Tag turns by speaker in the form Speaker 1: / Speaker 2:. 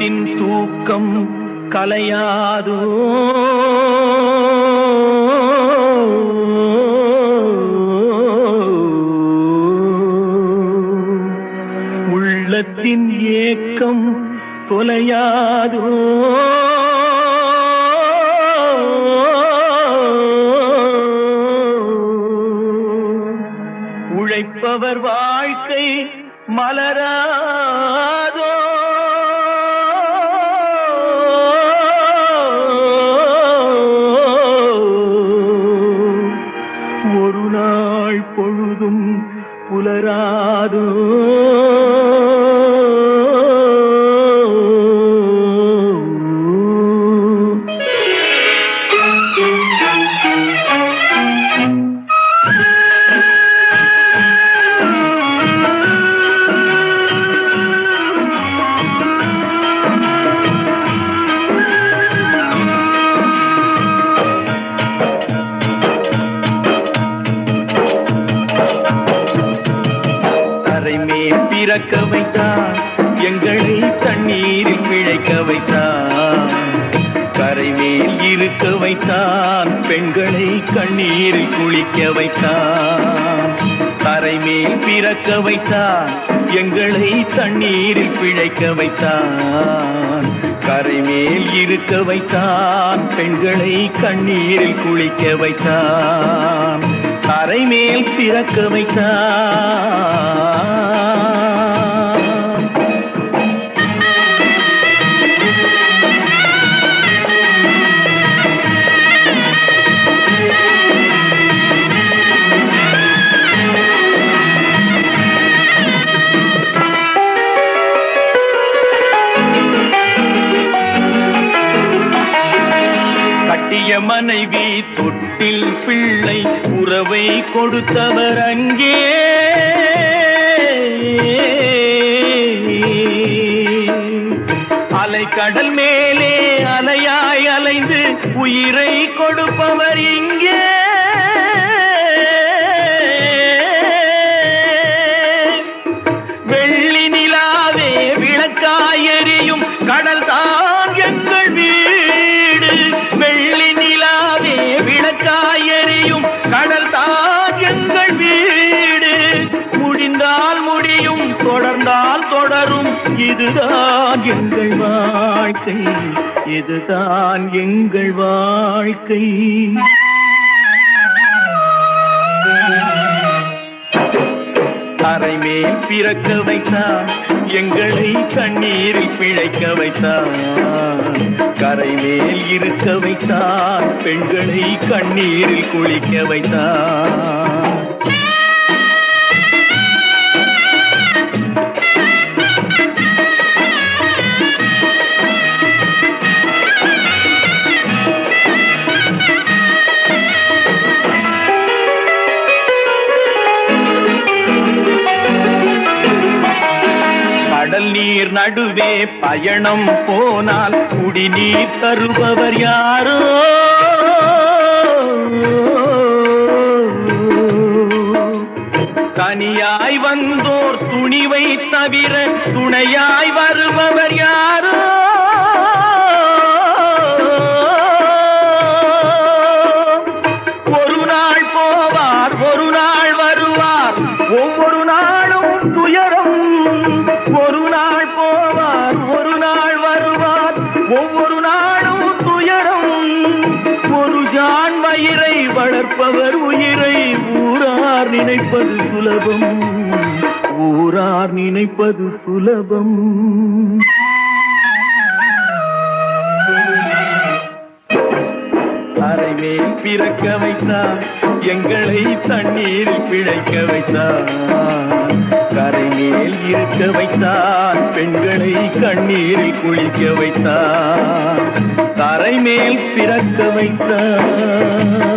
Speaker 1: கண்ணின் தூக்கம் கலையாதோ உள்ளத்தின் ஏக்கம் தொலையாதோ உழைப்பவர் வாழ்க்கை மலராதோ ஒரு நாள் பொழுதும் புலராதோ பிறக்க வைத்தான் எங்களை தண்ணீரில் பிழைக்க வைத்தான் கரைமேல் இருக்க வைத்தான் பெண்களை கண்ணீரில் குளிக்க வைத்தான் கரைமேல் பிறக்க வைத்தான் எங்களை தண்ணீரில் பிழைக்க வைத்தான் கரைமேல் இருக்க வைத்தான் பெண்களை கண்ணீரில் குளிக்க வைத்தான் கரைமேல் பிறக்க வைத்தான் மனைவி தொட்டில் பிள்ளை உறவை கொடுத்தவர் அங்கே அலைக்கடல் மேலே அலையாய் அலைந்து உயிரை கொடுப்பவர் இங்கே வெள்ளி நிலாவே விளக்காய் எரியும் கடல் தான் எங்கள் வீடு வெள்ளி நிலாவே விளக்காய் எரியும் கடல் தான் எங்கள் வீடு முடிந்தால் முடியும் தொடர்ந்தால் தொடரும் இதுதான் எங்கள் வாழ்க்கை இதுதான் எங்கள் வாழ்க்கை கரைமேல் பிறக்க வைத்தான் எங்களை கண்ணீரில் பிழைக்க வைத்தான் கரைமேல் இருக்க வைத்தான் பெண்களை கண்ணீரில் குளிக்க வைத்தான் கடல் நீர் நடுவே பயணம் போனால் குடிநீர் தருபவர் யாரோ தனியாய் வந்தோர் துணிவை தவிர துணையாய் வருபவர் யாரோ ஒரு நாள் போவார் ஒரு நாள் வருவார் ஒவ்வொரு நாளும் துயரம் ஒரு நாள் போவார் ஒரு நாள் வருவார் ஒவ்வொரு நாளும் துயரம் ஒரு ஜான் வயிறை வளர்ப்பவர் உயிரை ஊரார் நினைப்பது சுலபம் ஊரார் நினைப்பது சுலபம் கரைமேல் பிறக்க வைத்தான் எங்களை தண்ணீரில் பிழைக்க வைத்தான் கரைமேல் இருக்க வைத்தான் பெண்களை கண்ணீரில் குளிக்க வைத்தான் கரைமேல் பிறக்க வைத்தான்